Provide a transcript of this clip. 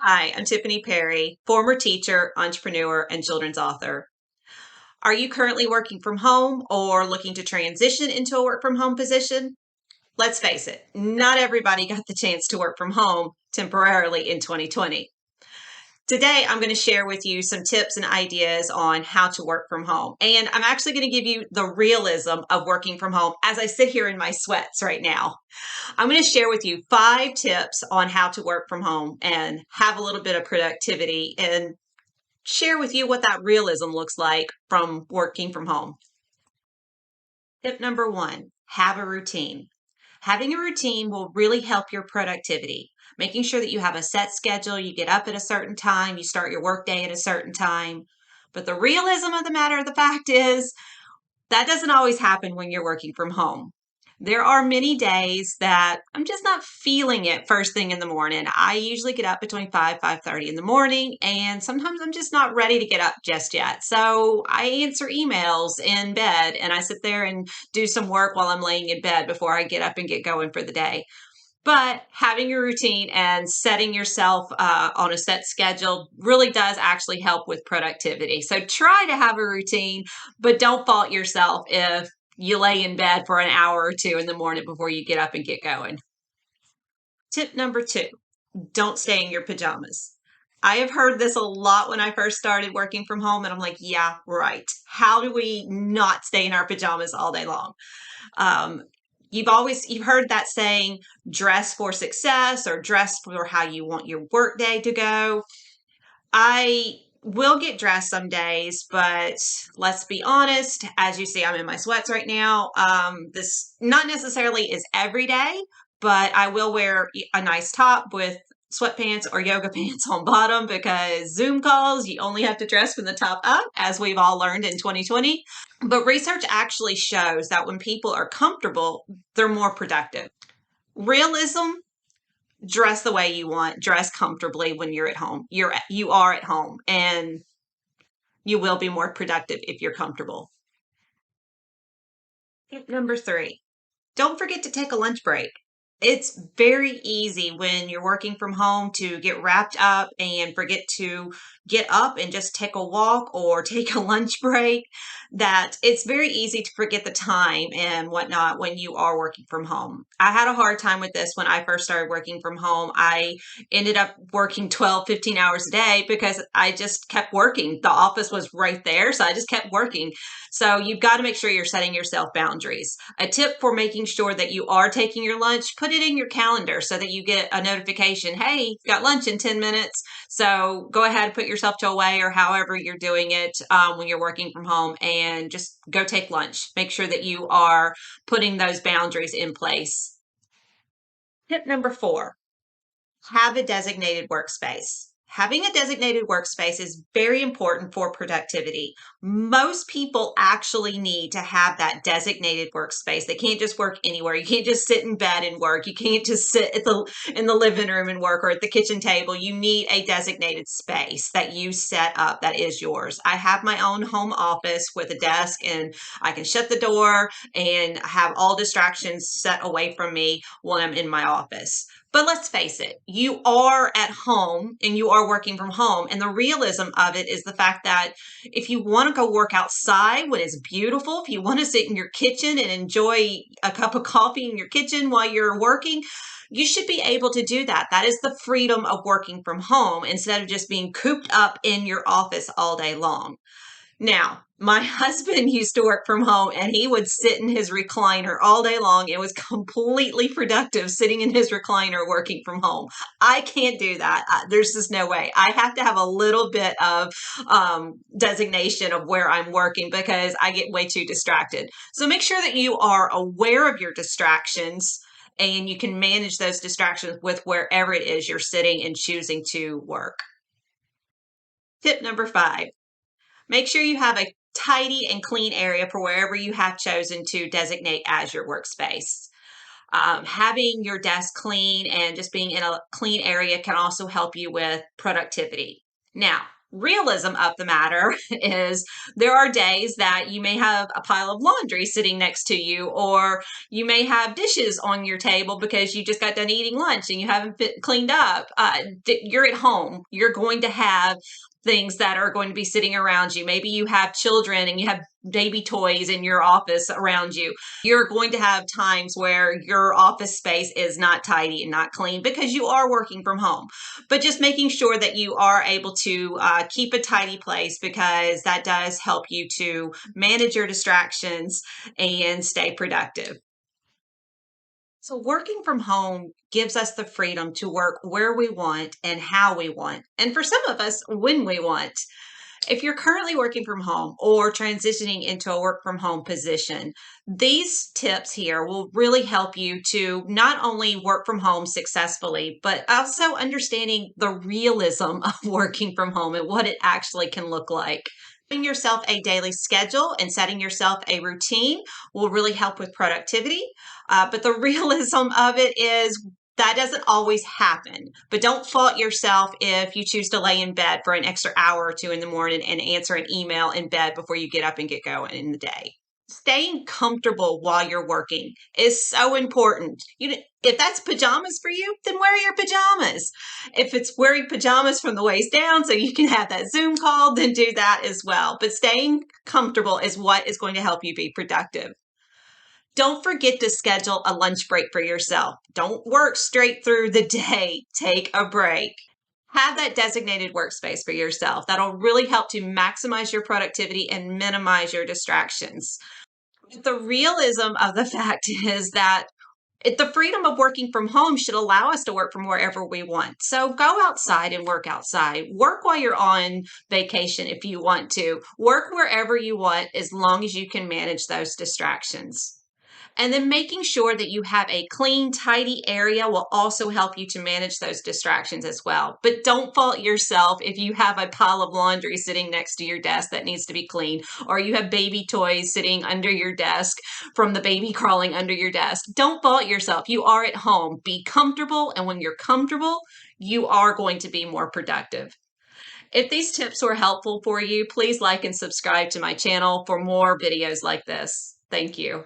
Hi, I'm Tiffany Perry, former teacher, entrepreneur, and children's author. Are you currently working from home or looking to transition into a work from home position? Let's face it, not everybody got the chance to work from home temporarily in 2020. Today, I'm going to share with you some tips and ideas on how to work from home. And I'm actually going to give you the realism of working from home as I sit here in my sweats right now. I'm going to share with you 5 tips on how to work from home and have a little bit of productivity and share with you what that realism looks like from working from home. Tip number 1, have a routine. Having a routine will really help your productivity. Making sure that you have a set schedule, you get up at a certain time, you start your workday at a certain time. But the realism of the matter of the fact is that doesn't always happen when you're working from home. There are many days that I'm just not feeling it first thing in the morning. I usually get up between 5:30 in the morning, and sometimes I'm just not ready to get up just yet. So I answer emails in bed and I sit there and do some work while I'm laying in bed before I get up and get going for the day. But having your routine and setting yourself on a set schedule really does actually help with productivity. So try to have a routine, but don't fault yourself if you lay in bed for an hour or two in the morning before you get up and get going. Tip number 2, don't stay in your pajamas. I have heard this a lot when I first started working from home, and I'm like, yeah, right. How do we not stay in our pajamas all day long? Um, you've heard that saying, dress for success or dress for how you want your work day to go. I will get dressed some days, but let's be honest, as you see, I'm in my sweats right now. This not necessarily is every day, but I will wear a nice top with sweatpants or yoga pants on bottom because Zoom calls, you only have to dress from the top up, as we've all learned in 2020. But research actually shows that when people are comfortable, they're more productive. Realism, dress the way you want, dress comfortably when you're at home. You are at home and you will be more productive if you're comfortable. Tip number 3, don't forget to take a lunch break. It's very easy when you're working from home to get wrapped up and forget to get up and just take a walk or take a lunch break. That it's very easy to forget the time and whatnot when you are working from home. I had a hard time with this when I first started working from home. I ended up working 12, 15 hours a day because I just kept working. The office was right there, so I just kept working. So you've got to make sure you're setting yourself boundaries. A tip for making sure that you are taking your lunch, put it in your calendar so that you get a notification. Hey, you've got lunch in 10 minutes. So go ahead and put yourself to away or however you're doing it when you're working from home and just go take lunch. Make sure that you are putting those boundaries in place. Tip number 4, have a designated workspace. Having a designated workspace is very important for productivity. Most people actually need to have that designated workspace. They can't just work anywhere. You can't just sit in bed and work. You can't just sit in the living room and work or at the kitchen table. You need a designated space that you set up that is yours. I have my own home office with a desk and I can shut the door and have all distractions set away from me when I'm in my office. But let's face it, you are at home and you are working from home. And the realism of it is the fact that if you want to go work outside when it's beautiful, if you want to sit in your kitchen and enjoy a cup of coffee in your kitchen while you're working, you should be able to do that. That is the freedom of working from home instead of just being cooped up in your office all day long. Now, my husband used to work from home and he would sit in his recliner all day long. It was completely productive sitting in his recliner working from home. I can't do that. There's just no way. I have to have a little bit of designation of where I'm working because I get way too distracted. So make sure that you are aware of your distractions and you can manage those distractions with wherever it is you're sitting and choosing to work. Tip number 5, make sure you have a tidy and clean area for wherever you have chosen to designate as your workspace. Having your desk clean and just being in a clean area can also help you with productivity. Now, Realism of the matter is there are days that you may have a pile of laundry sitting next to you, or you may have dishes on your table because you just got done eating lunch and you haven't cleaned up. You're at home. You're going to have things that are going to be sitting around you. Maybe you have children and you have baby toys in your office around you. You're going to have times where your office space is not tidy and not clean because you are working from home. But just making sure that you are able to keep a tidy place, because that does help you to manage your distractions and stay productive. So, working from home gives us the freedom to work where we want and how we want, and for some of us, when we want. If you're currently working from home or transitioning into a work from home position, these tips here will really help you to not only work from home successfully, but also understanding the realism of working from home and what it actually can look like. Setting yourself a daily schedule and setting yourself a routine will really help with productivity. But the realism of it is that doesn't always happen. But don't fault yourself if you choose to lay in bed for an extra hour or two in the morning and answer an email in bed before you get up and get going in the day. Staying comfortable while you're working is so important. If that's pajamas for you, then wear your pajamas. If it's wearing pajamas from the waist down so you can have that Zoom call, then do that as well. But staying comfortable is what is going to help you be productive. Don't forget to schedule a lunch break for yourself. Don't work straight through the day. Take a break. Have that designated workspace for yourself. That'll really help to maximize your productivity and minimize your distractions. The realism of the fact is that the freedom of working from home should allow us to work from wherever we want. So go outside and work outside. Work while you're on vacation if you want to. Work wherever you want as long as you can manage those distractions. And then making sure that you have a clean, tidy area will also help you to manage those distractions as well. But don't fault yourself if you have a pile of laundry sitting next to your desk that needs to be cleaned, or you have baby toys sitting under your desk from the baby crawling under your desk. Don't fault yourself. You are at home. Be comfortable. And when you're comfortable, you are going to be more productive. If these tips were helpful for you, please like and subscribe to my channel for more videos like this. Thank you.